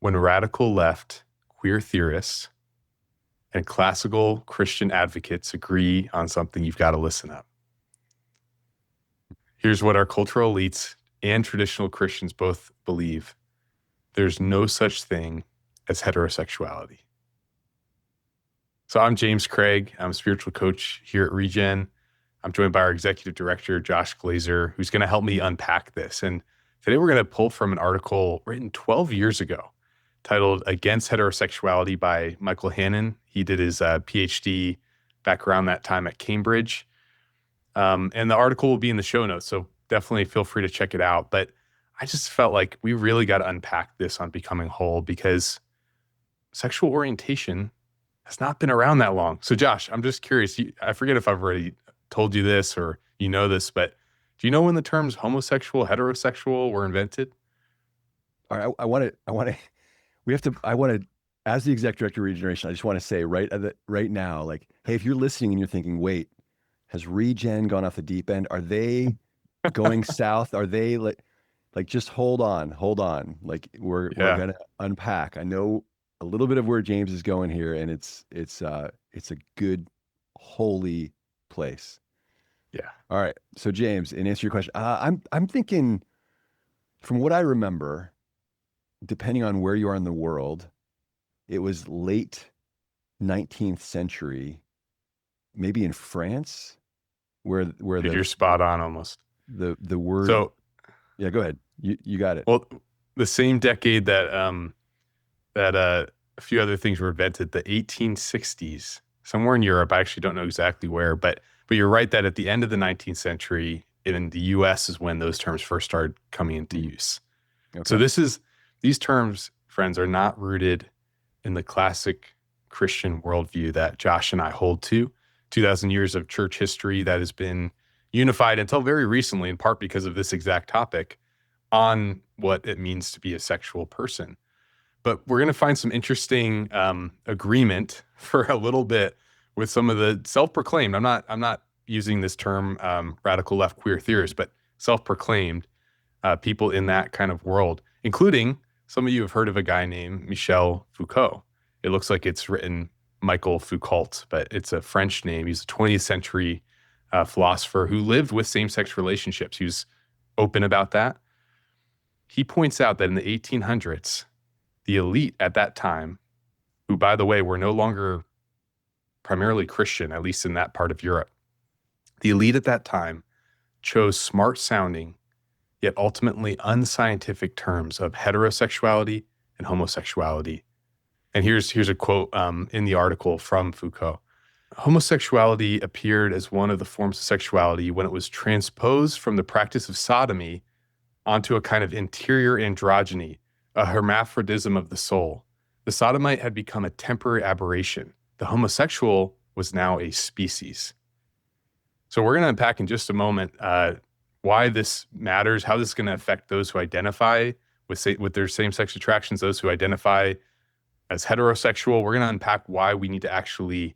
when radical left queer theorists and classical Christian advocates agree on something, you've got to listen up. Here's what our cultural elites and traditional Christians both believe. There's no such thing as heterosexuality. So I'm James Craig. I'm a spiritual coach here at Regen. I'm joined by our executive director, Josh Glazer, who's going to help me unpack this. And today we're going to pull from an article written 12 years ago titled Against Heterosexuality by Michael Hannon. He did his PhD back around that time at Cambridge. And the article will be in the show notes, so definitely feel free to check it out. But I just felt like we really got to unpack this on Becoming Whole because sexual orientation has not been around that long. So Josh, I'm just curious, I forget if I've already told you this or you know this, but do you know when the terms homosexual, heterosexual were invented? All right, I want to, as the exec director of Regeneration, I just want to say right now, like, hey, if you're listening and you're thinking, wait, has Regen gone off the deep end? Are they going south? Are they like just hold on. Like we're gonna unpack. I know a little bit of where James is going here, and it's a good, holy place. Yeah. All right. So James, in answer to your question, I'm thinking, from what I remember, depending on where you are in the world, it was late 19th century, maybe in France, where You're spot on almost. The word. So yeah, go ahead. You got it. Well, the same decade that a few other things were invented, the 1860s, somewhere in Europe. I actually don't know exactly where, but you're right that at the end of the 19th century in the US is when those terms first started coming into use. Okay. So these terms, friends, are not rooted in the classic Christian worldview that Josh and I hold to. 2,000 years of church history that has been unified until very recently, in part because of this exact topic, on what it means to be a sexual person. But we're going to find some interesting agreement for a little bit with some of the self-proclaimed. I'm not using this term radical left queer theorists, but self-proclaimed people in that kind of world, including some of you have heard of a guy named Michel Foucault. It looks like it's written Michael Foucault, but it's a French name. He's a 20th century philosopher who lived with same-sex relationships. He was open about that. He points out that in the 1800s, the elite at that time, who, by the way, were no longer primarily Christian, at least in that part of Europe, the elite at that time chose smart-sounding, yet ultimately unscientific terms of heterosexuality and homosexuality. And here's a quote in the article from Foucault. Homosexuality appeared as one of the forms of sexuality when it was transposed from the practice of sodomy onto a kind of interior androgyny, a hermaphrodism of the soul. The sodomite had become a temporary aberration. The homosexual was now a species. So we're going to unpack in just a moment why this matters, how this is going to affect those who identify with their same-sex attractions, those who identify as heterosexual. We're going to unpack why we need to actually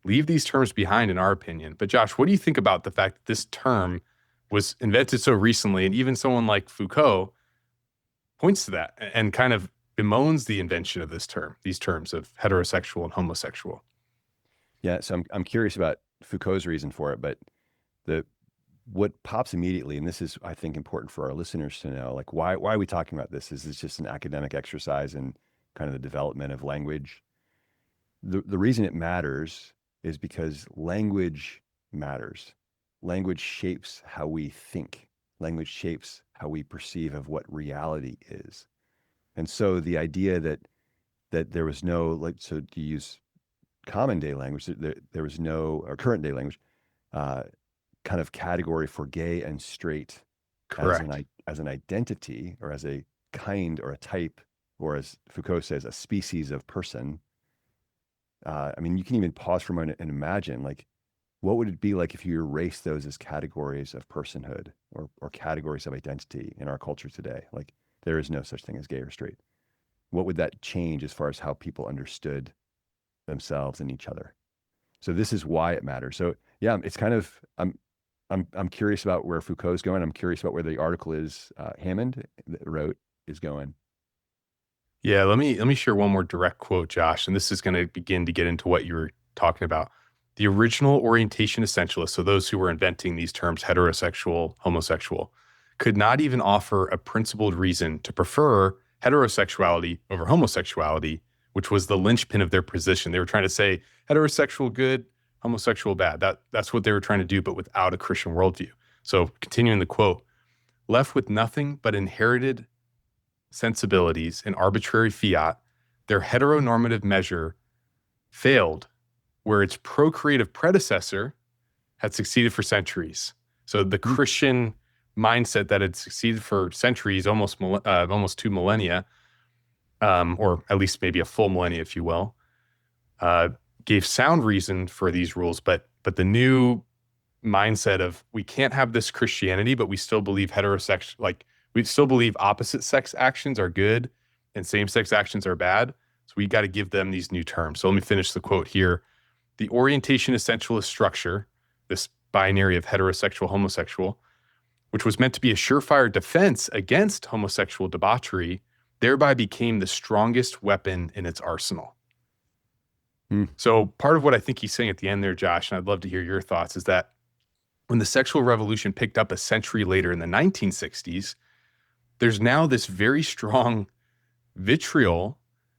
leave these terms behind, in our opinion. But Josh, what do you think about the fact that this term was invented so recently, and even someone like Foucault points to that and kind of bemoans the invention of these terms of heterosexual and homosexual? Yeah, so I'm curious about Foucault's reason for it, but what pops immediately, and this is, I think, important for our listeners to know, like why are we talking about this? Is this just an academic exercise in kind of the development of language? The reason it matters is because language matters. Language shapes how we think. Language shapes how we perceive of what reality is. And so the idea that there was no, like, so to use common day language, there was no, or current day language, kind of category for gay and straight. Correct. As an identity, or as a kind or a type, or as Foucault says, a species of person. I mean, you can even pause for a moment and imagine, like, what would it be like if you erased those as categories of personhood or categories of identity in our culture today? Like, there is no such thing as gay or straight. What would that change as far as how people understood themselves and each other? So this is why it matters. So yeah, it's kind of, I'm curious about where Foucault's going. I'm curious about where the article is Hammond that wrote is going. Yeah, let me share one more direct quote, Josh, and this is going to begin to get into what you were talking about. The original orientation essentialists, so those who were inventing these terms, heterosexual, homosexual, could not even offer a principled reason to prefer heterosexuality over homosexuality, which was the linchpin of their position. They were trying to say heterosexual good, homosexual bad. That's what they were trying to do, but without a Christian worldview. So continuing the quote, left with nothing but inherited sensibilities and arbitrary fiat, their heteronormative measure failed where its procreative predecessor had succeeded for centuries. So the Mm. Christian mindset that had succeeded for centuries, almost 2 millennia, or at least maybe a full millennia, if you will, uh, gave sound reason for these rules. But the new mindset of we can't have this Christianity, but we still believe heterosexual, like we still believe opposite sex actions are good and same sex actions are bad. So we got to give them these new terms. So let me finish the quote here. The orientation essentialist structure, this binary of heterosexual, homosexual, which was meant to be a surefire defense against homosexual debauchery, thereby became the strongest weapon in its arsenal. Mm. So part of what I think he's saying at the end there, Josh, and I'd love to hear your thoughts, is that when the sexual revolution picked up a century later in the 1960s, there's now this very strong vitriol,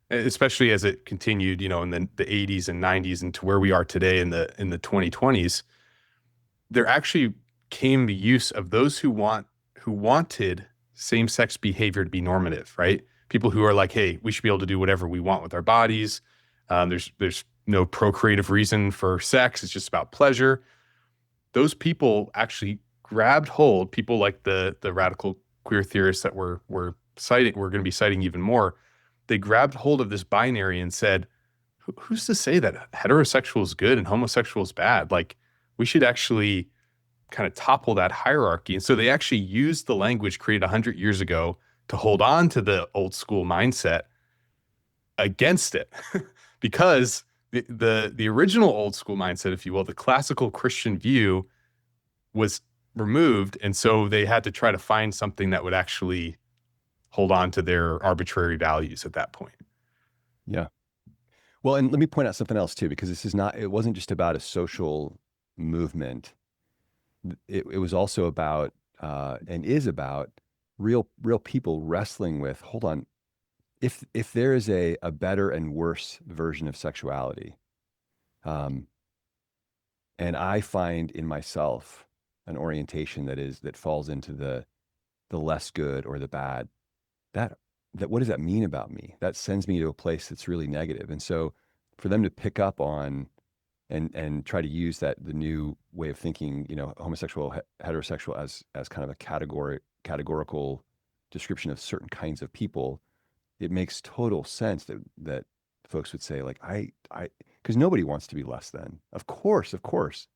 especially as it continued, in the 80s and 90s and to where we are today in the 2020s. There actually came the use of those who wanted same-sex behavior to be normative, right? People who are like, hey, we should be able to do whatever we want with our bodies. There's no procreative reason for sex. It's just about pleasure. Those people actually grabbed hold, people like the radical queer theorists that we're going to be citing even more. They grabbed hold of this binary and said, who's to say that heterosexual is good and homosexual is bad? Like, we should actually kind of topple that hierarchy. And so they actually used the language created 100 years ago to hold on to the old school mindset against it because the original old school mindset, if you will, the classical Christian view was removed. And so they had to try to find something that would actually hold on to their arbitrary values at that point. Yeah. Well, and let me point out something else too, because it wasn't just about a social movement. It was also about, and is about real people wrestling with, hold on, if there is a better and worse version of sexuality, and I find in myself an orientation that falls into the less good or the bad, that what does that mean about me? That sends me to a place that's really negative. And so for them to pick up on and try to use the new way of thinking, homosexual, heterosexual as kind of a categorical description of certain kinds of people, it makes total sense that folks would say, like, because nobody wants to be less than. Of course, of course.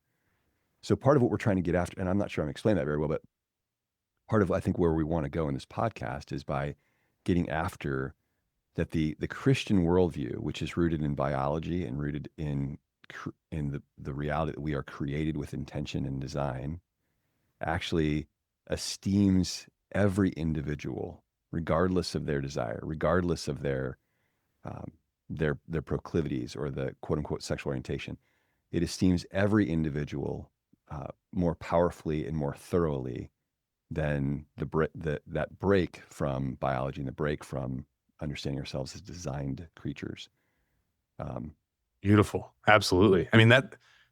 So part of what we're trying to get after, and I'm not sure I'm explaining that very well, but part of, I think, where we want to go in this podcast is by getting after that the Christian worldview, which is rooted in biology and rooted in the reality that we are created with intention and design, actually esteems every individual, regardless of their desire, regardless of their proclivities or the quote unquote sexual orientation. It esteems every individual more powerfully and more thoroughly than that break from biology and the break from understanding ourselves as designed creatures. Beautiful. Absolutely. I mean,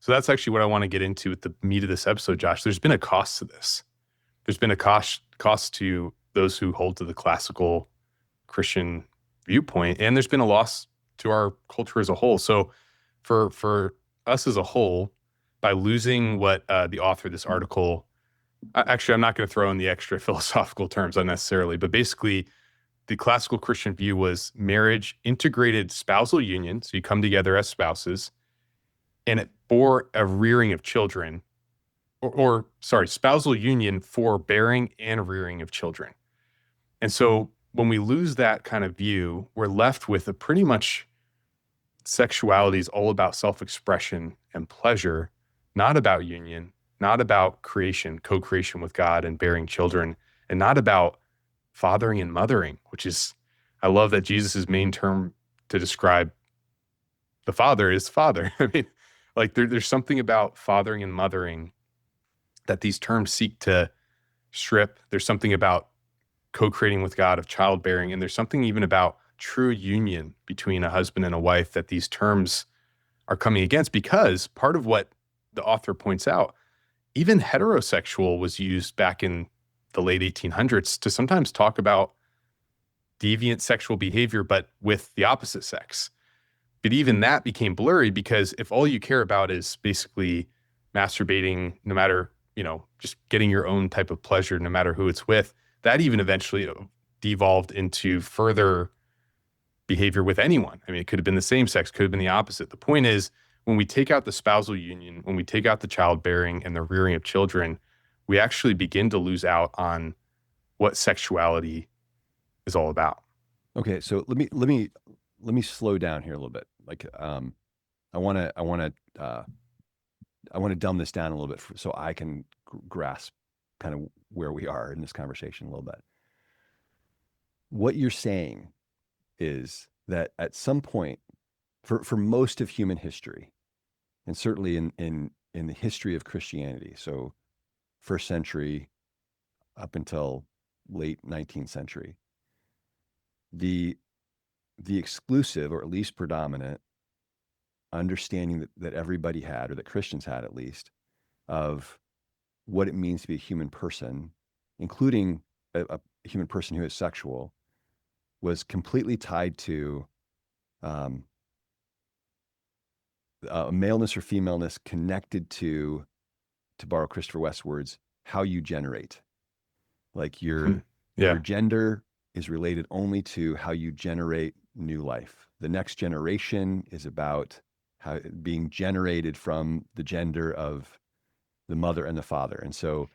so that's actually what I want to get into with the meat of this episode, Josh. There's been a cost to this. There's been a cost to those who hold to the classical Christian viewpoint, and there's been a loss to our culture as a whole. So for us as a whole, by losing what the author of this article, actually, I'm not going to throw in the extra philosophical terms unnecessarily, but basically the classical Christian view was marriage, integrated spousal union. So you come together as spouses, and it bore a rearing of children, or sorry, spousal union for bearing and rearing of children. And so when we lose that kind of view, we're left with a pretty much sexuality is all about self-expression and pleasure, not about union, not about creation, co-creation with God and bearing children, and not about fathering and mothering, which is I love that Jesus's main term to describe the Father is Father. I mean, like there's something about fathering and mothering that these terms seek to strip. There's something about co-creating with God of childbearing, and there's something even about true union between a husband and a wife that these terms are coming against, because part of what the author points out, even heterosexual was used back in the late 1800s to sometimes talk about deviant sexual behavior, but with the opposite sex. But even that became blurry, because if all you care about is basically masturbating, no matter, just getting your own type of pleasure, no matter who it's with, that even eventually devolved into further behavior with anyone. I mean, it could have been the same sex, could have been the opposite. The point is, when we take out the spousal union, when we take out the childbearing and the rearing of children, we actually begin to lose out on what sexuality is all about. Okay, so let me slow down here a little bit. Like, I want to dumb this down a little bit so I can grasp kind of where we are in this conversation a little bit. What you're saying is that at some point, for most of human history, and certainly in the history of Christianity, so first century up until late 19th century, the exclusive, or at least predominant, understanding that everybody had, or that Christians had at least, of what it means to be a human person, including a human person who is sexual, was completely tied to maleness or femaleness, connected to borrow Christopher West's words, how you generate. Like your Yeah. gender is related only to how you generate new life. The next generation is about how being generated from the gender of the mother and the father. And so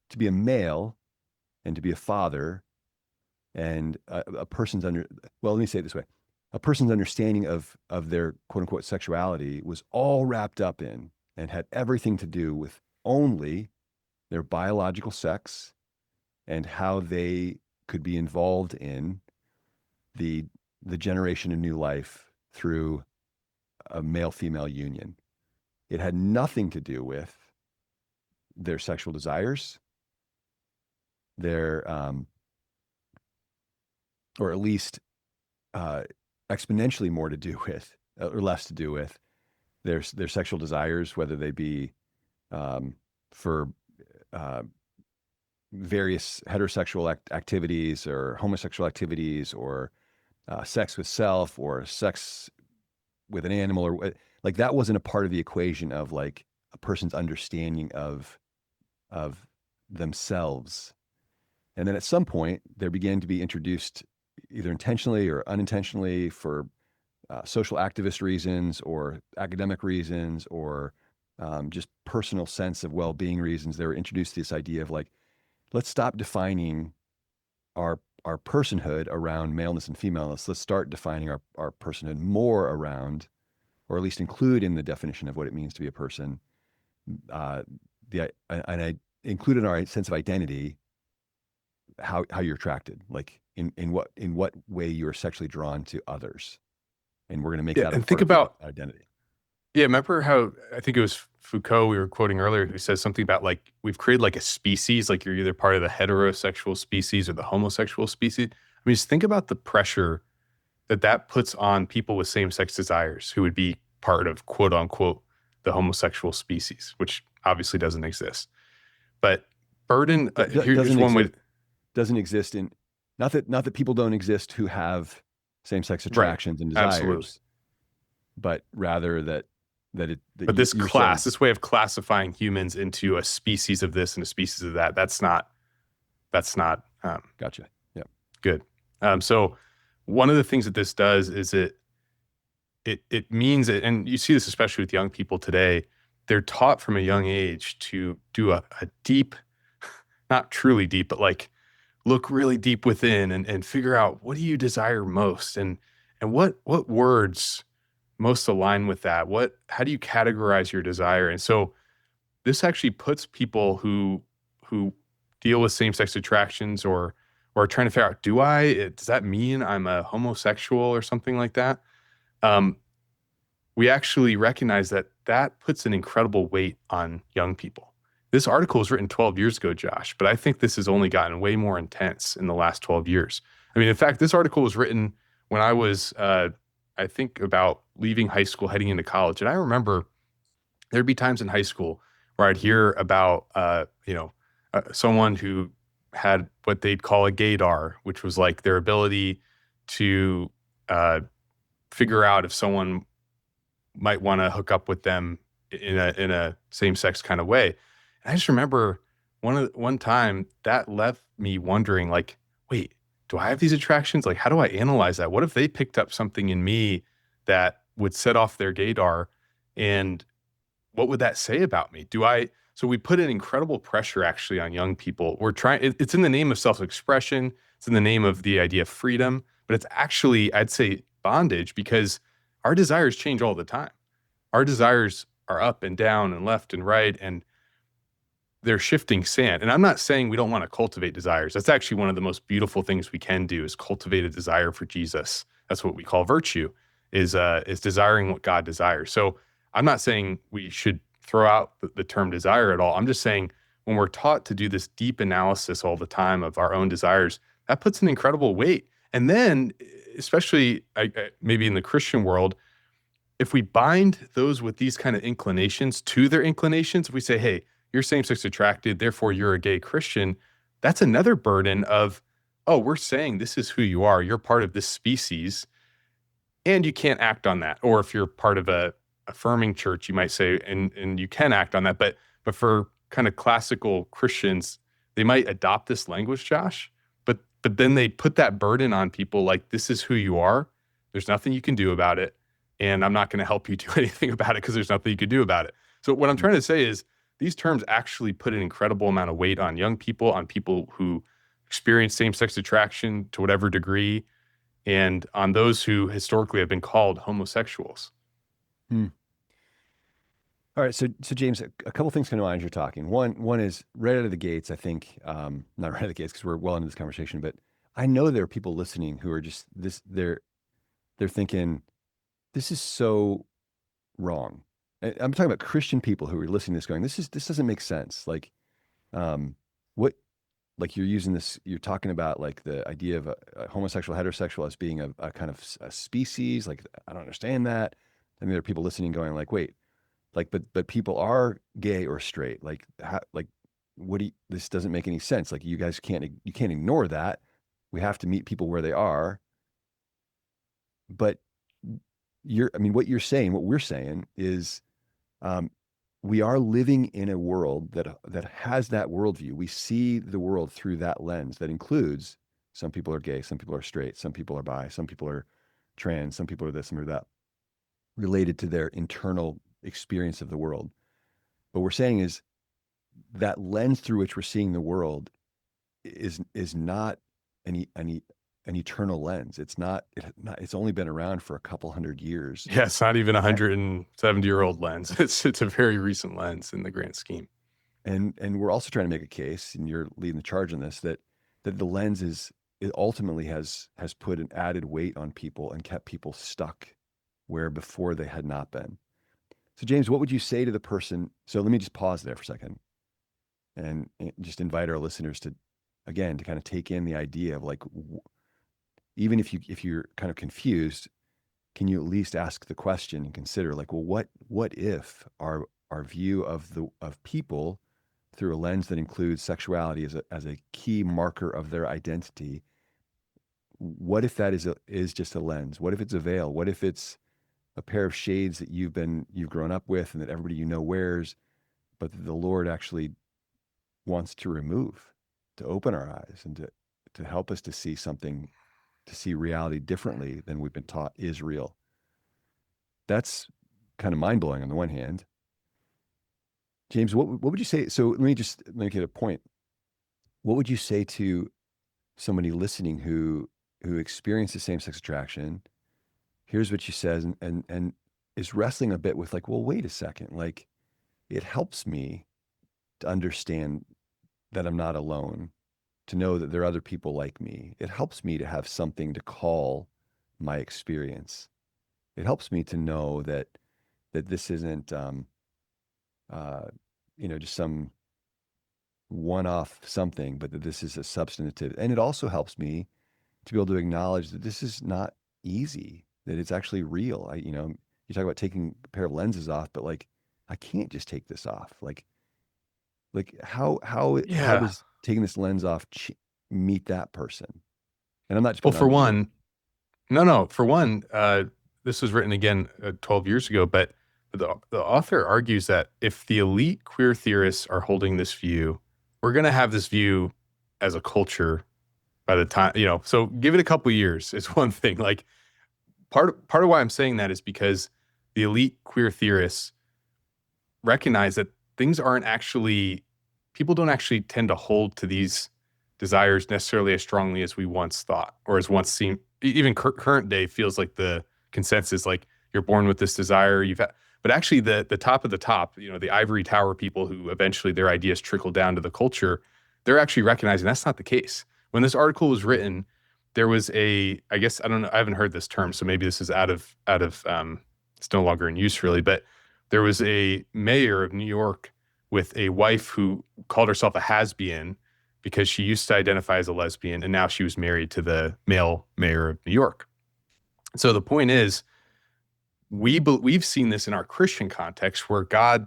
to be a male and to be a father, and a person's let me say it this way. A person's understanding of their quote unquote sexuality was all wrapped up in and had everything to do with only their biological sex and how they could be involved in the generation of new life through a male-female union. It had nothing to do with their sexual desires, their or at least exponentially more to do with, or less to do with, their sexual desires, whether they be for various heterosexual activities or homosexual activities, or sex with self, or sex with an animal, or like that wasn't a part of the equation of like a person's understanding of themselves. And then at some point, there began to be introduced, either intentionally or unintentionally, for social activist reasons or academic reasons, or just personal sense of well-being reasons. They were introduced to this idea of like, let's stop defining our personhood around maleness and femaleness. Let's start defining our personhood more around, or at least include in the definition of what it means to be a person, and I included our sense of identity, how you're attracted, like in what way you are sexually drawn to others, and we're going to make that a And part think of your about, identity. remember how I think it was Foucault we were quoting earlier, who says something about like we've created like a species, like you're either part of the heterosexual species or the homosexual species. I mean, just think about the pressure that puts on people with same-sex desires who would be part of quote unquote the homosexual species, which obviously doesn't exist. But burden, here's Doesn't one way. exist. Doesn't exist in, not that people don't exist who have same-sex Right. attractions and Absolutely. desires, but rather that But you're saying. this way of classifying humans into a species of this and a species of that, that's not Gotcha. Yeah. good. So one of the things that this does is it means it, and you see this especially with young people today, they're taught from a young age to do a deep, not truly deep, but like look really deep within and figure out, what do you desire most, and what words most align with that. How do you categorize your desire? And so this actually puts people who deal with same-sex attractions or or trying to figure out, does that mean I'm a homosexual or something like that? Um, we actually recognize that that puts an incredible weight on young people. This article was written 12 years ago, Josh, but I think this has only gotten way more intense in the last 12 years. I mean, in fact, this article was written when I was, I think, about leaving high school, heading into college. And I remember there'd be times in high school where I'd hear about, someone who had what they'd call a gaydar, which was like their ability to uh, figure out if someone might want to hook up with them in a same sex kind of way. And I just remember one time that left me wondering, like, wait, do I have these attractions? Like, how do I analyze that? What if they picked up something in me that would set off their gaydar? And what would that say about me? So we put an incredible pressure actually on young people. It's in the name of self-expression. It's in the name of the idea of freedom, but it's actually, I'd say, bondage, because our desires change all the time. Our desires are up and down and left and right, and they're shifting sand. And I'm not saying we don't want to cultivate desires. That's actually one of the most beautiful things we can do, is cultivate a desire for Jesus. That's what we call virtue, is desiring what God desires. So I'm not saying we should throw out the term desire at all. I'm just saying when we're taught to do this deep analysis all the time of our own desires, that puts an incredible weight. And then, especially maybe in the Christian world, if we bind those with these kind of inclinations to their inclinations, if we say, hey, you're same-sex attracted, therefore you're a gay Christian, that's another burden of, oh, we're saying this is who you are. You're part of this species, and you can't act on that. Or if you're part of a affirming church, you might say, and you can act on that. But for kind of classical Christians, they might adopt this language, Josh, but then they put that burden on people, like, this is who you are. There's nothing you can do about it. And I'm not going to help you do anything about it because there's nothing you can do about it. So what I'm trying to say is these terms actually put an incredible amount of weight on young people, on people who experience same-sex attraction to whatever degree, and on those who historically have been called homosexuals. Hmm. All right, so James, a couple things come to mind as you're talking. One is right out of the gates. I think not right out of the gates because we're well into this conversation, but I know there are people listening who are just this. They're thinking this is so wrong. I'm talking about Christian people who are listening to this, going, this doesn't make sense. Like, what, like you're using this, you're talking about like the idea of a homosexual, heterosexual as being a kind of a species. Like, I don't understand that. And there are people listening going, like, wait. Like, but people are gay or straight. Like, this doesn't make any sense. Like, you guys can't ignore that. We have to meet people where they are. But what you're saying, what we're saying is, we are living in a world that has that worldview. We see the world through that lens that includes some people are gay, some people are straight, some people are bi, some people are trans, some people are this, some are that, related to their internal experience of the world. What we're saying is that lens through which we're seeing the world is not an eternal lens. It's only been around for a couple hundred years. Yeah, it's not even a 170-year-old lens. It's a very recent lens in the grand scheme. And we're also trying to make a case, and you're leading the charge on this, that the lens it ultimately has put an added weight on people and kept people stuck where before they had not been. So James, what would you say to the person? So let me just pause there for a second and just invite our listeners to, again, to kind of take in the idea of like, even if you're kind of confused, can you at least ask the question and consider like, well, what if our view of people through a lens that includes sexuality as a key marker of their identity, what if that is just a lens? What if it's a veil? What if it's a pair of shades that you've grown up with and that everybody you know wears, but that the Lord actually wants to remove, to open our eyes and to help us to see something, to see reality differently than we've been taught is real. That's kind of mind-blowing on the one hand. James, what would you say? So let me just make it a point. What would you say to somebody listening who experiences same-sex attraction, here's what she says, and is wrestling a bit with like, well, wait a second, like it helps me to understand that I'm not alone, to know that there are other people like me. It helps me to have something to call my experience. It helps me to know that this isn't uh, just some one-off something, but that this is a substantive. And it also helps me to be able to acknowledge that this is not easy, that it's actually real. You talk about taking a pair of lenses off, but like, I can't just take this off. Like how Yeah. does taking this lens off meet that person? And I'm not just Well, putting for on you. one, no, for one, this was written again 12 years ago, but the author argues that if the elite queer theorists are holding this view, we're going to have this view as a culture by the time, so give it a couple years is one thing. Like part of why I'm saying that is because the elite queer theorists recognize that things aren't actually, people don't actually tend to hold to these desires necessarily as strongly as we once thought or as once seemed. Even current day feels like the consensus, like you're born with this desire, but actually the top of the top, the ivory tower people who eventually their ideas trickle down to the culture, they're actually recognizing that's not the case. When this article was written, there was I guess, I don't know, I haven't heard this term, so maybe this is it's no longer in use really, but there was a mayor of New York with a wife who called herself a has-been because she used to identify as a lesbian and now she was married to the male mayor of New York. So the point is, we've seen this in our Christian context where God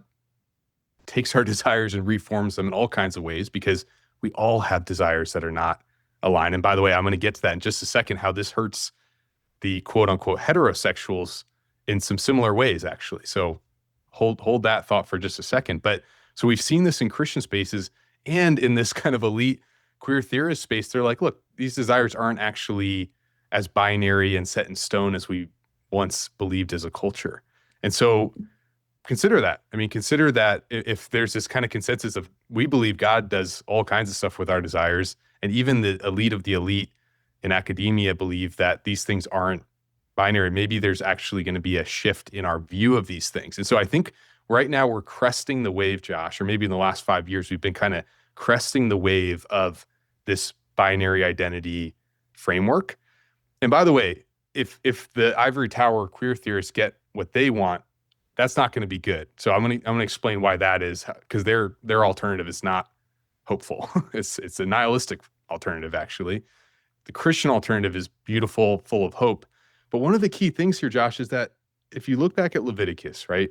takes our desires and reforms them in all kinds of ways because we all have desires that are not aligned. And by the way, I'm going to get to that in just a second, how this hurts the quote unquote heterosexuals in some similar ways, actually. So hold that thought for just a second. But so we've seen this in Christian spaces and in this kind of elite queer theorist space. They're like, look, these desires aren't actually as binary and set in stone as we once believed as a culture. And so consider that. I mean, consider that if there's this kind of consensus of we believe God does all kinds of stuff with our desires, and even the elite of the elite in academia believe that these things aren't binary. Maybe there's actually going to be a shift in our view of these things. And so I think right now we're cresting the wave, Josh, or maybe in the last 5 years, we've been kind of cresting the wave of this binary identity framework. And by the way, if the ivory tower queer theorists get what they want, that's not going to be good. So I'm gonna explain why that is, because their alternative is not hopeful. It's a nihilistic alternative, actually. The Christian alternative is beautiful, full of hope. But one of the key things here, Josh, is that if you look back at Leviticus, right,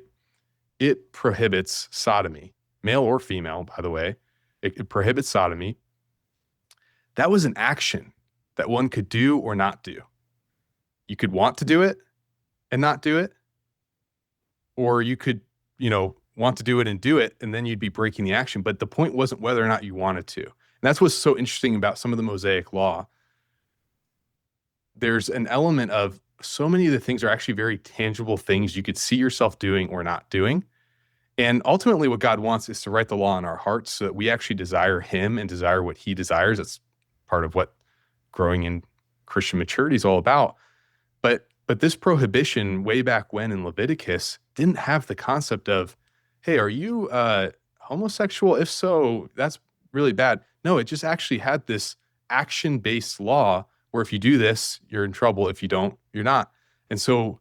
it prohibits sodomy, male or female, by the way. It prohibits sodomy. That was an action that one could do or not do. You could want to do it and not do it, or you could, want to do it and do it, and then you'd be breaking the action. But the point wasn't whether or not you wanted to. And that's what's so interesting about some of the Mosaic law. There's an element of so many of the things are actually very tangible things you could see yourself doing or not doing. And ultimately, what God wants is to write the law in our hearts so that we actually desire Him and desire what He desires. That's part of what growing in Christian maturity is all about. But this prohibition way back when in Leviticus didn't have the concept of, hey, are you homosexual? If so, that's really bad. No, it just actually had this action-based law where if you do this, you're in trouble. If you don't, you're not. And so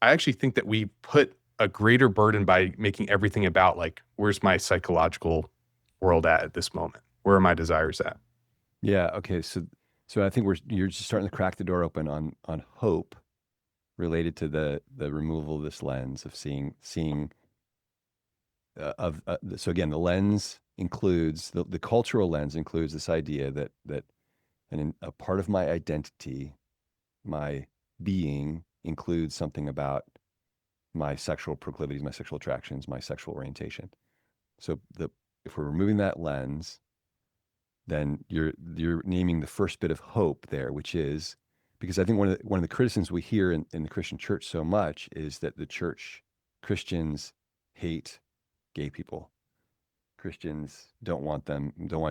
I actually think that we put a greater burden by making everything about like, where's my psychological world at this moment? Where are my desires at? Yeah. Okay. So I think you're just starting to crack the door open on hope related to the removal of this lens of seeing so again, the lens includes the cultural lens includes this idea that a part of my identity, my being, includes something about my sexual proclivities, my sexual attractions, my sexual orientation. So if we're removing that lens, then you're naming the first bit of hope there, which is because I think one of the criticisms we hear in the Christian church so much is that Christians hate gay people. Christians don't want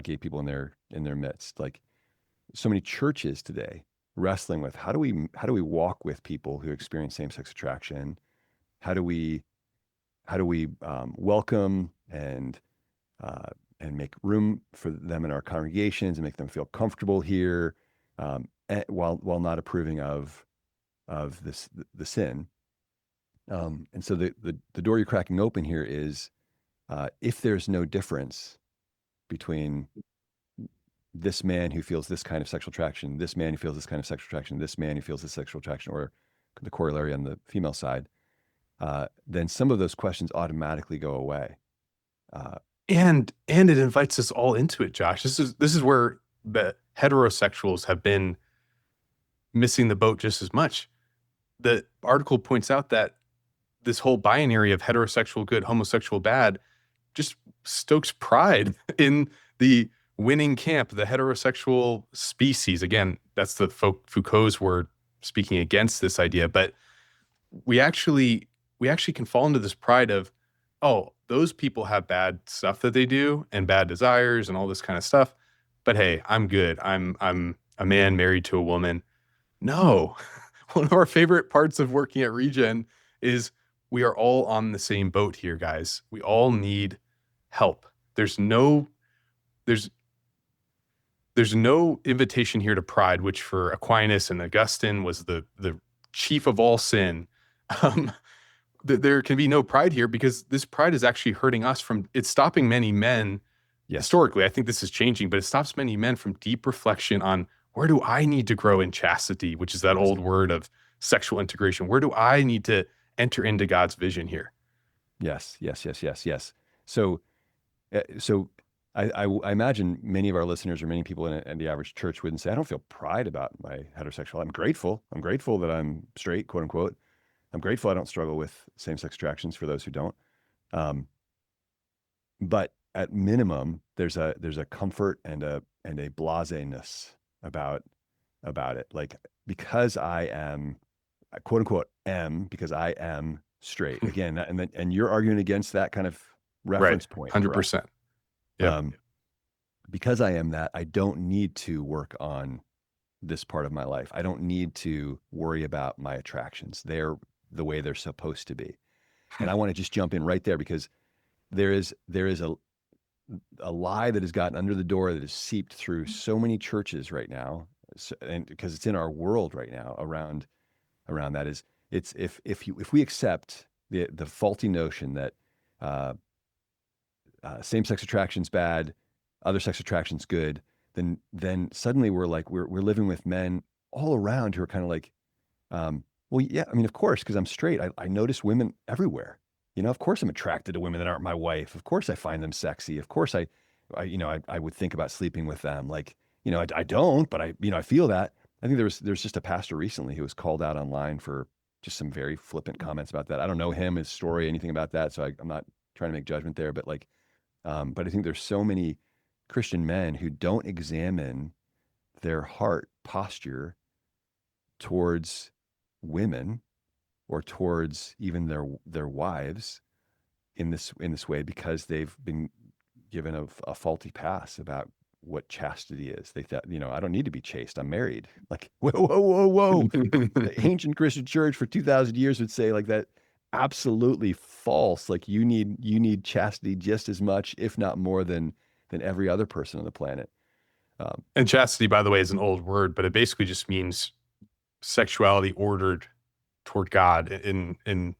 gay people in their midst. Like so many churches today wrestling with how do we walk with people who experience same-sex attraction? How do we welcome and make room for them in our congregations and make them feel comfortable here, while not approving of the sin. And so the door you're cracking open here is, if there's no difference between this man who feels this kind of sexual attraction, this man who feels this kind of sexual attraction, this man who feels this sexual attraction, or the corollary on the female side, then some of those questions automatically go away. And it invites us all into it, Josh. This is where the heterosexuals have been missing the boat just as much. The article points out that this whole binary of heterosexual good, homosexual bad, just stokes pride in the winning camp, the heterosexual species. Again, that's the Foucault's word speaking against this idea. But we actually can fall into this pride of, oh, those people have bad stuff that they do and bad desires and all this kind of stuff. But hey, I'm good. I'm a man married to a woman. No. One of our favorite parts of working at Regen is we are all on the same boat here, guys. We all need help. There's no invitation here to pride, which for Aquinas and Augustine was the chief of all sin. There can be no pride here because this pride is actually hurting us it's stopping many men. Yes. Historically, I think this is changing, but it stops many men from deep reflection on, where do I need to grow in chastity, which is that old word of sexual integration? Where do I need to enter into God's vision here? Yes. So I imagine many of our listeners or many people in the average church wouldn't say, I don't feel pride about my heterosexuality. I'm grateful. I'm grateful that I'm straight, quote unquote. I'm grateful I don't struggle with same-sex attractions, for those who don't. But at minimum, there's a comfort and a blaseness about it. Like, because I am, quote unquote, because I am straight. Again, and you're arguing against that kind of reference point. 100%. Yeah. Because I am that, I don't need to work on this part of my life. I don't need to worry about my attractions. They're the way they're supposed to be. And I want to just jump in right there, because there is a lie that has gotten under the door that has seeped through so many churches right now, and because it's in our world right now around that, is if we accept the faulty notion that same-sex attraction's bad, other sex attraction's good, then suddenly we're living with men all around who are kind of like, well, yeah, I mean, of course, because I'm straight, I notice women everywhere. Of course I'm attracted to women that aren't my wife. Of course I find them sexy. Of course I would think about sleeping with them. Like, I don't, but I feel that. I think there's just a pastor recently who was called out online for just some very flippant comments about that. I don't know him, his story, anything about that. So I'm not trying to make judgment there, but but I think there's so many Christian men who don't examine their heart posture towards women or towards even their wives in this way, because they've been given a faulty pass about what chastity is. They thought, I don't need to be chaste. I'm married. Like, whoa. The ancient Christian church for 2,000 years would say like that. Absolutely false. Like, you need chastity just as much, if not more than every other person on the planet. And chastity, by the way, is an old word, but it basically just means sexuality ordered toward God in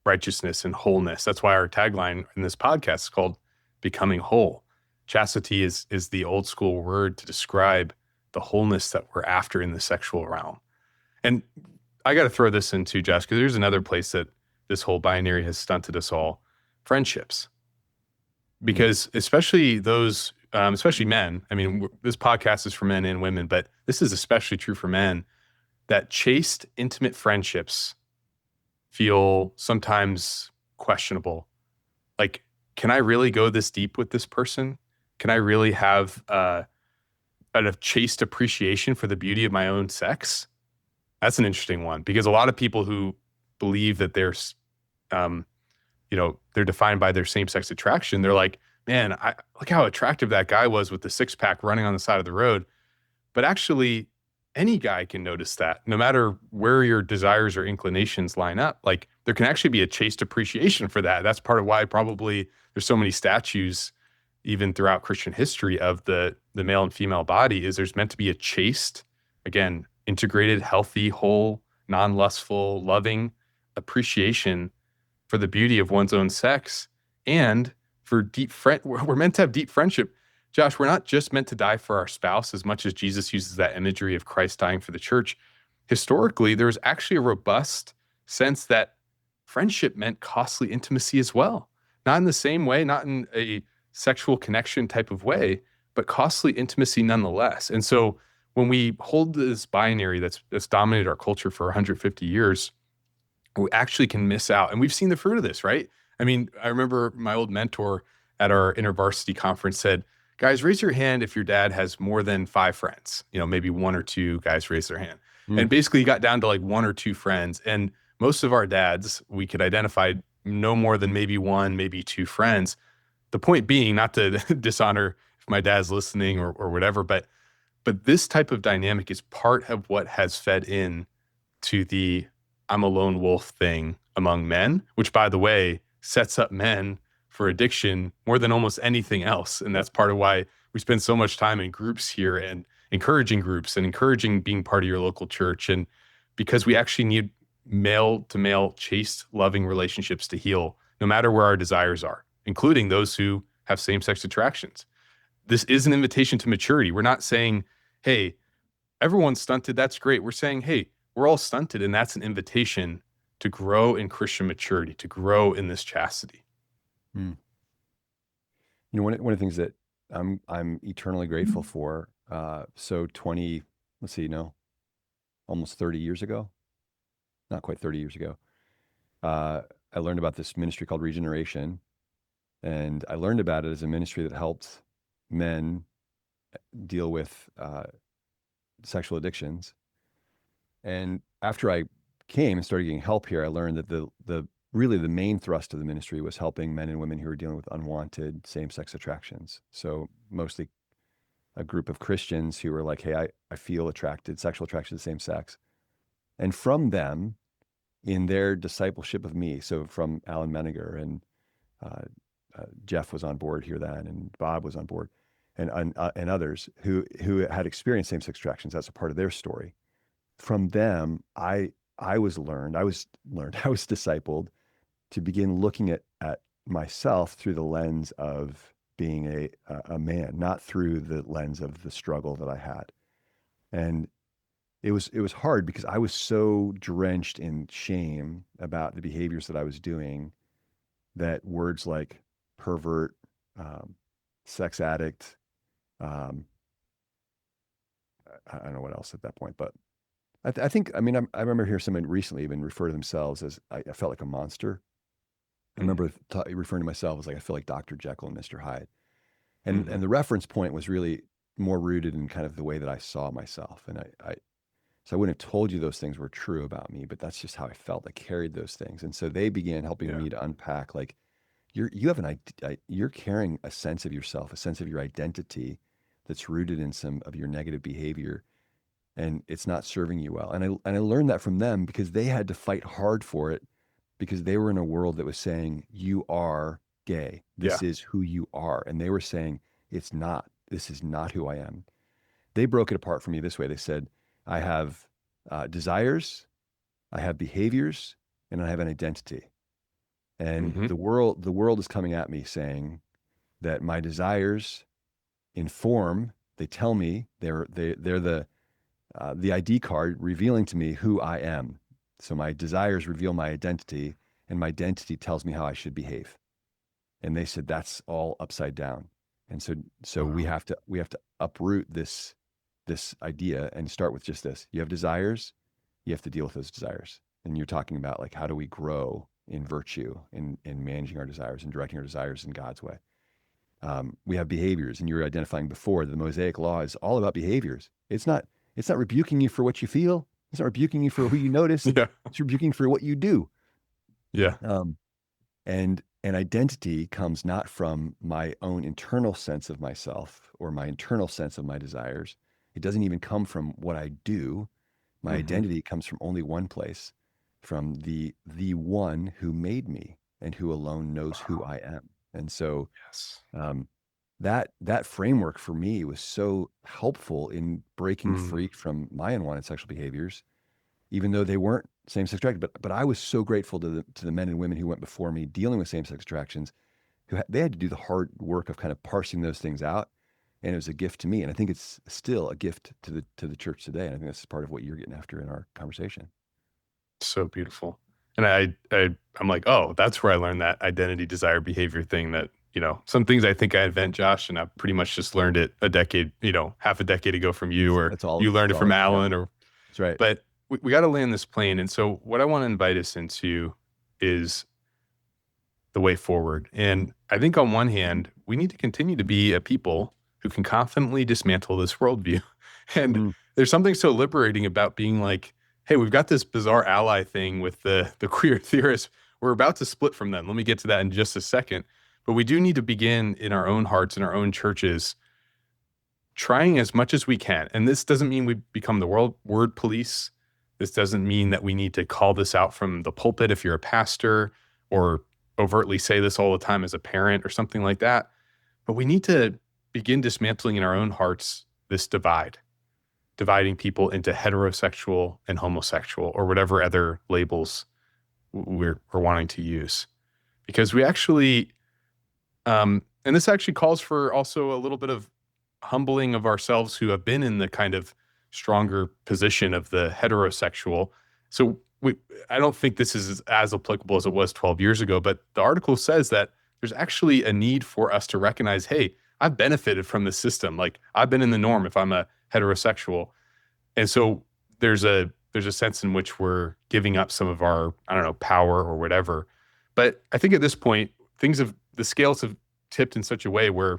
righteousness and wholeness. That's why our tagline in this podcast is called Becoming Whole. Chastity is the old school word to describe the wholeness that we're after in the sexual realm. And I got to throw this in too, Josh, because there's another place that this whole binary has stunted us all: friendships. Because especially those, especially men, I mean, this podcast is for men and women, but this is especially true for men, that chaste, intimate friendships feel sometimes questionable. Like, can I really go this deep with this person? Can I really have a chaste appreciation for the beauty of my own sex? That's an interesting one, because a lot of people who believe that they're defined by their same-sex attraction, they're like, man, look how attractive that guy was with the six-pack running on the side of the road. But actually, any guy can notice that, no matter where your desires or inclinations line up. Like, there can actually be a chaste appreciation for that. That's part of why probably there's so many statues, even throughout Christian history of the male and female body is there's meant to be a chaste, again, integrated, healthy, whole, non-lustful, loving appreciation for the beauty of one's own sex and for deep friend. We're meant to have deep friendship. Josh, we're not just meant to die for our spouse as much as Jesus uses that imagery of Christ dying for the church. Historically, there was actually a robust sense that friendship meant costly intimacy as well. Not in the same way, not in a sexual connection type of way, but costly intimacy nonetheless. And so when we hold this binary that's dominated our culture for 150 years, we actually can miss out. And we've seen the fruit of this, right? I mean, I remember my old mentor at our intervarsity conference said, guys, raise your hand if your dad has more than 5 friends. You know, maybe 1 or 2 guys raise their hand. And basically he got down to like 1 or 2 friends. And most of our dads, we could identify no more than maybe 1, maybe 2 friends. The point being, not to dishonor if my dad's listening or whatever, but this type of dynamic is part of what has fed in to the I'm a lone wolf thing among men, which, by the way, sets up men for addiction more than almost anything else. And that's part of why we spend so much time in groups here and encouraging groups and encouraging being part of your local church. And because we actually need male to male, chaste, loving relationships to heal, no matter where our desires are, including those who have same sex attractions. This is an invitation to maturity. We're not saying, hey, everyone's stunted. That's great. We're saying, hey, we're all stunted. And that's an invitation to grow in Christian maturity, to grow in this chastity. You know, one of the things that I'm eternally grateful for. So almost 30 years ago, not quite 30 years ago, I learned about this ministry called Regeneration. And I learned about it as a ministry that helped men deal with sexual addictions. And after I came and started getting help here, I learned that the really the main thrust of the ministry was helping men and women who were dealing with unwanted same-sex attractions. So mostly a group of Christians who were like, hey, I feel sexual attraction to the same sex. And from them, in their discipleship of me, so from Alan Meniger and Jeff was on board here then, and Bob was on board, and others who had experienced same-sex attractions. That's a part of their story. From them, I was discipled to begin looking at myself through the lens of being a man, not through the lens of the struggle that I had. And it was hard because I was so drenched in shame about the behaviors that I was doing that words like pervert, sex addict, I don't know what else at that point, but I think, I remember hearing someone recently even refer to themselves as, I felt like a monster. I remember referring to myself as like, I feel like Dr. Jekyll and Mr. Hyde. And the reference point was really more rooted in kind of the way that I saw myself. And so I wouldn't have told you those things were true about me, but that's just how I felt. I carried those things. And so they began helping me to unpack, like, you're carrying a sense of yourself, a sense of your identity that's rooted in some of your negative behavior, and it's not serving you well. And I learned that from them because they had to fight hard for it, because they were in a world that was saying, you are gay. This is who you are. And they were saying, it's not. This is not who I am. They broke it apart for me this way. They said, I have desires, I have behaviors, and I have an identity. And the world is coming at me saying that my desires they tell me they're the ID card revealing to me who I am. So my desires reveal my identity, and my identity tells me how I should behave. And they said that's all upside down. And so we have to uproot this idea and start with just this. You have desires, you have to deal with those desires. And you're talking about, like, how do we grow in virtue, in managing our desires and directing our desires in God's way. We have behaviors, and you're identifying before the Mosaic law is all about behaviors. It's not rebuking you for what you feel. It's not rebuking you for who you notice. It's rebuking for what you do. And identity comes not from my own internal sense of myself or my internal sense of my desires. It doesn't even come from what I do. My identity comes from only one place, from the one who made me and who alone knows who I am. And so that framework for me was so helpful in breaking Mm. free from my unwanted sexual behaviors, even though they weren't same-sex attracted. But I was so grateful to the men and women who went before me dealing with same-sex attractions, they had to do the hard work of kind of parsing those things out, and it was a gift to me. And I think it's still a gift to the church today. And I think that's part of what you're getting after in our conversation. So beautiful. And I'm like, oh, that's where I learned that identity, desire, behavior thing that, some things I think I invent, Josh, and I pretty much just learned it a decade, half a decade ago from you, or That's all. you learned That's it from all. Yeah, Alan, or, that's right. but we got to land this plane. And so what I want to invite us into is the way forward. And I think on one hand, we need to continue to be a people who can confidently dismantle this worldview. And Mm, there's something so liberating about being like, hey, we've got this bizarre ally thing with the queer theorists. We're about to split from them. Let me get to that in just a second. But we do need to begin in our own hearts, in our own churches, trying as much as we can. And this doesn't mean we become the word police. This doesn't mean that we need to call this out from the pulpit if you're a pastor, or overtly say this all the time as a parent or something like that. But we need to begin dismantling in our own hearts this dividing people into heterosexual and homosexual, or whatever other labels we're wanting to use. Because we actually, and this actually calls for also a little bit of humbling of ourselves who have been in the kind of stronger position of the heterosexual. So I don't think this is as applicable as it was 12 years ago, but the article says that there's actually a need for us to recognize, hey, I've benefited from the system. Like, I've been in the norm if I'm a heterosexual. And so there's a sense in which we're giving up some of our, I don't know, power or whatever. But I think at this point, the scales have tipped in such a way where,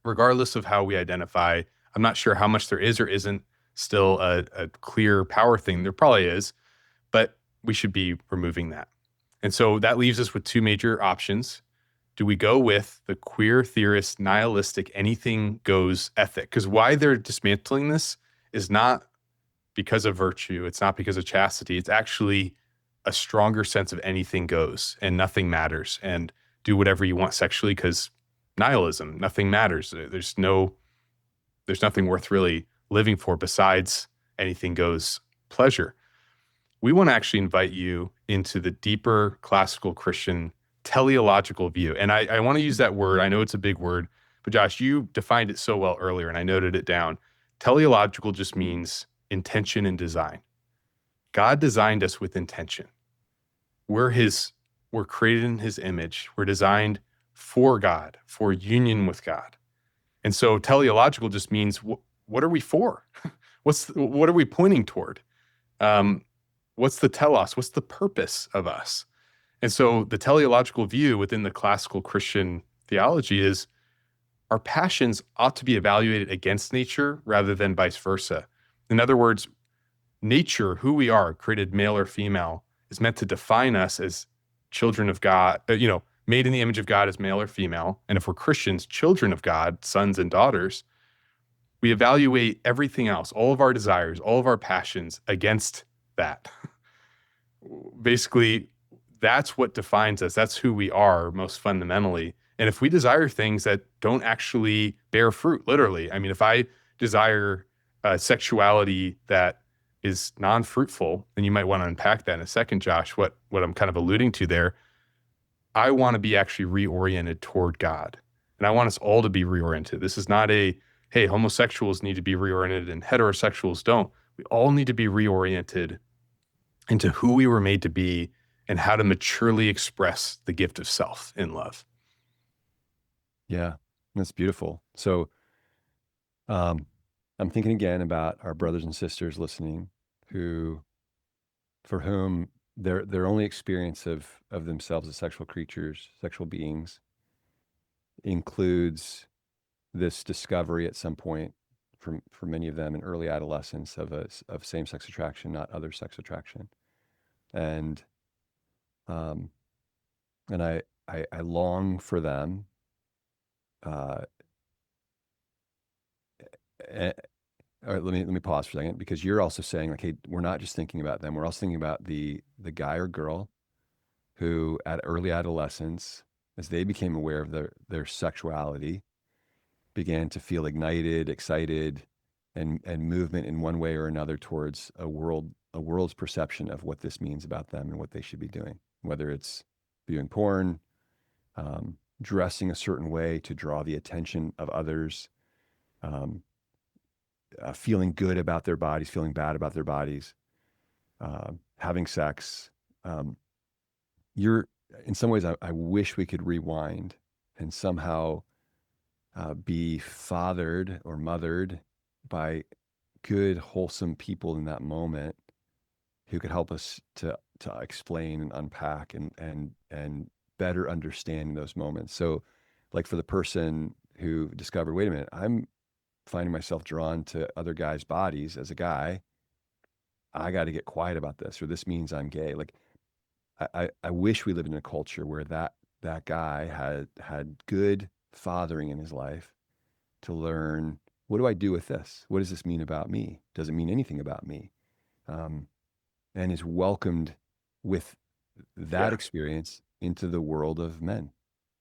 regardless of how we identify, I'm not sure how much there is or isn't still a clear power thing. There probably is, but we should be removing that. And so that leaves us with two major options. Do we go with the queer theorist, nihilistic, anything goes ethic? Because why they're dismantling this is not because of virtue. It's not because of chastity. It's actually a stronger sense of anything goes and nothing matters, and do whatever you want sexually because nihilism, nothing matters. There's nothing worth really living for besides anything goes pleasure. We want to actually invite you into the deeper classical Christian teleological view. And I want to use that word. I know it's a big word, but Josh, you defined it so well earlier, and I noted it down. Teleological just means intention and design. God designed us with intention. We're created in his image. We're designed for God, for union with God. And so teleological just means what are we for? What are we pointing toward? Um, what's the telos? What's the purpose of us? And so the teleological view within the classical Christian theology is our passions ought to be evaluated against nature rather than vice versa. In other words, nature, who we are, created male or female, is meant to define us as children of God, made in the image of God as male or female. And if we're Christians, children of God, sons and daughters, we evaluate everything else, all of our desires, all of our passions against that. Basically, that's what defines us. That's who we are most fundamentally. And if we desire things that don't actually bear fruit, literally, I mean, if I desire sexuality that is non-fruitful, and you might want to unpack that in a second, Josh, what I'm kind of alluding to there, I want to be actually reoriented toward God. And I want us all to be reoriented. This is not hey, homosexuals need to be reoriented and heterosexuals don't. We all need to be reoriented into who we were made to be and how to maturely express the gift of self in love. Yeah, that's beautiful. So, I'm thinking again about our brothers and sisters listening, for whom their only experience of themselves as sexual creatures, sexual beings, includes this discovery at some point, for many of them in early adolescence, of same-sex attraction, not other sex attraction. And um, and I long for them. Uh, eh, all right, let me pause for a second, because you're also saying, like, hey, we're not just thinking about them. We're also thinking about the guy or girl who, at early adolescence, as they became aware of their sexuality, began to feel ignited, excited, and movement in one way or another towards a world's perception of what this means about them and what they should be doing, whether it's viewing porn, dressing a certain way to draw the attention of others, um, feeling good about their bodies, feeling bad about their bodies, having sex. Um, you're in some ways, I wish we could rewind and somehow be fathered or mothered by good, wholesome people in that moment who could help us to explain and unpack and better understand those moments. So, like for the person who discovered, wait a minute, I'm finding myself drawn to other guys' bodies as a guy. I got to get quiet about this, or this means I'm gay. Like I wish we lived in a culture where that guy had good fathering in his life to learn, what do I do with this? What does this mean about me? Does it mean anything about me? Um, and is welcomed with that Yeah. experience into the world of men.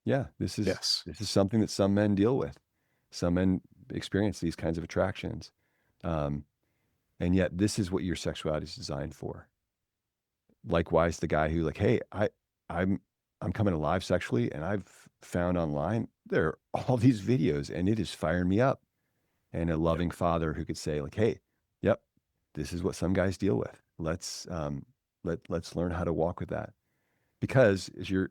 Yeah, Yes. this is something that some men deal with. Some men experience these kinds of attractions. Um, and yet this is what your sexuality is designed for. Likewise, the guy who like, hey, I'm I'm coming alive sexually, and I've found online there are all these videos, and it is firing me up. And a Yep. loving father who could say like, hey, yep, this is what some guys deal with. Let's learn how to walk with that. Because as your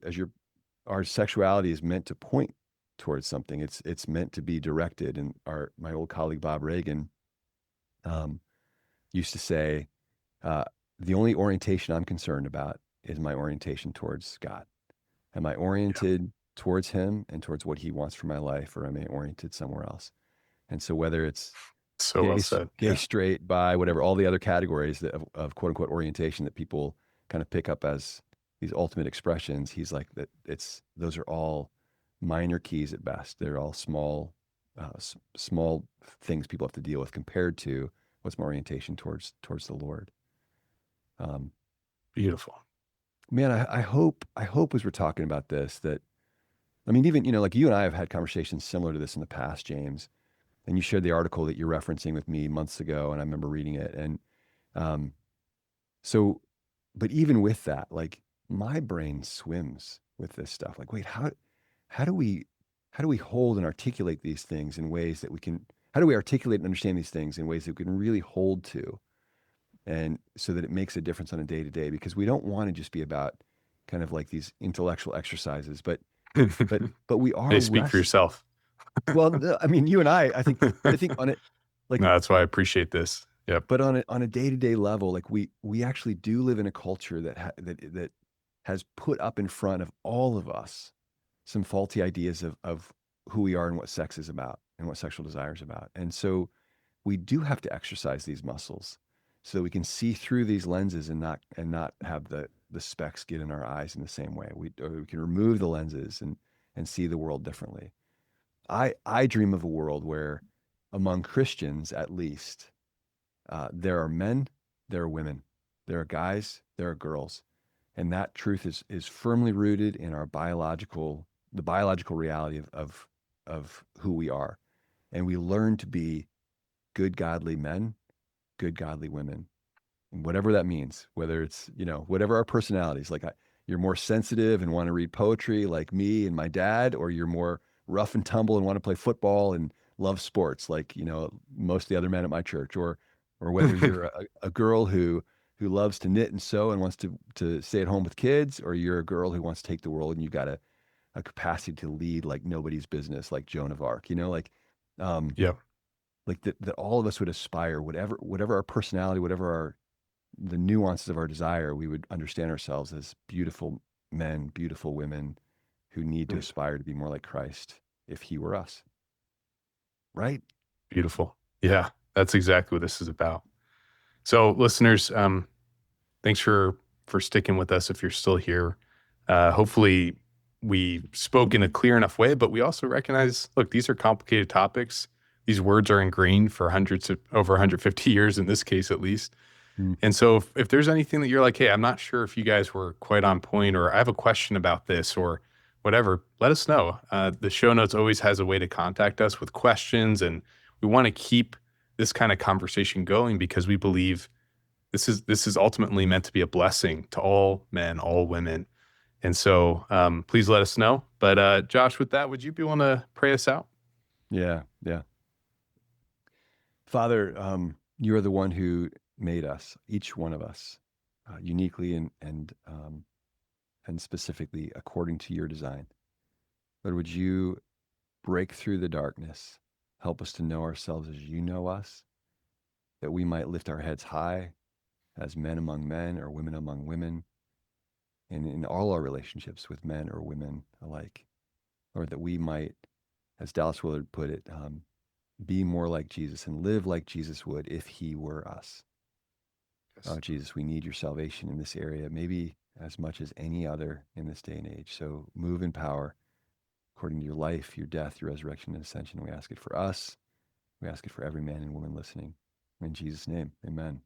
our sexuality is meant to point towards something. It's meant to be directed. And our my old colleague Bob Reagan um, used to say, uh, the only orientation I'm concerned about is my orientation towards God. Am I Yeah. oriented towards Him and towards what He wants for my life, or am I oriented somewhere else? And so whether it's So well said. gay, Yeah. straight, bi, whatever, all the other categories of quote unquote orientation that people kind of pick up as these ultimate expressions, he's like that. Those are all minor keys at best. They're all small things people have to deal with compared to what's my orientation towards the Lord. Um, Beautiful. man, I hope as we're talking about this that I mean, even like you and I have had conversations similar to this in the past, James. And you shared the article that you're referencing with me months ago, and I remember reading it. And um, so, but even with that, like my brain swims with this stuff. Like, wait, how do we how do we hold and articulate these things in ways that we can? How do we articulate and understand these things in ways that we can really hold to, and so that it makes a difference on a day to day? Because we don't want to just be about kind of like these intellectual exercises, but we are Hey, speak for rest. yourself. Well, I mean, you and I think, but I think on it, like No, that's why I appreciate this. Yep. but on a day-to-day level, like we actually do live in a culture that has put up in front of all of us some faulty ideas of who we are and what sex is about and what sexual desire is about. And so we do have to exercise these muscles so we can see through these lenses and not have the specks get in our eyes in the same way. We can remove the lenses and see the world differently. I dream of a world where among Christians at least there are men, there are women, there are guys, there are girls, and that truth is firmly rooted in the biological reality of who we are, and we learn to be good godly men, good godly women, whatever that means, whether it's, whatever our personalities, like you're more sensitive and want to read poetry like me and my dad, or you're more rough and tumble and want to play football and love sports like, most of the other men at my church, or whether you're a girl who loves to knit and sew and wants to stay at home with kids, or you're a girl who wants to take the world and you got a capacity to lead like nobody's business, like Joan of Arc, um, Yep. like that all of us would aspire, whatever our personality, whatever the nuances of our desire, we would understand ourselves as beautiful men, beautiful women who need to Mm. aspire to be more like Christ if he were us. Right? Beautiful. Yeah. That's exactly what this is about. So listeners, thanks for sticking with us if you're still here. Hopefully we spoke in a clear enough way, but we also recognize, look, these are complicated topics. These words are ingrained for hundreds of over 150 years in this case, at least. Mm. And so if there's anything that you're like, hey, I'm not sure if you guys were quite on point, or I have a question about this, or whatever, let us know. The show notes always has a way to contact us with questions, and we want to keep this kind of conversation going because we believe this is ultimately meant to be a blessing to all men, all women. And so please let us know. But Josh, with that, would you be willing to pray us out? Yeah, yeah. Father, you are the one who made us, each one of us, uniquely and specifically according to your design. Lord, would you break through the darkness, help us to know ourselves as you know us, that we might lift our heads high as men among men or women among women, and in all our relationships with men or women alike. Lord, that we might, as Dallas Willard put it, be more like Jesus and live like Jesus would if he were us. Yes. Oh, Jesus, we need your salvation in this area, maybe as much as any other in this day and age. So move in power according to your life, your death, your resurrection, and ascension. We ask it for us. We ask it for every man and woman listening. In Jesus' name, amen.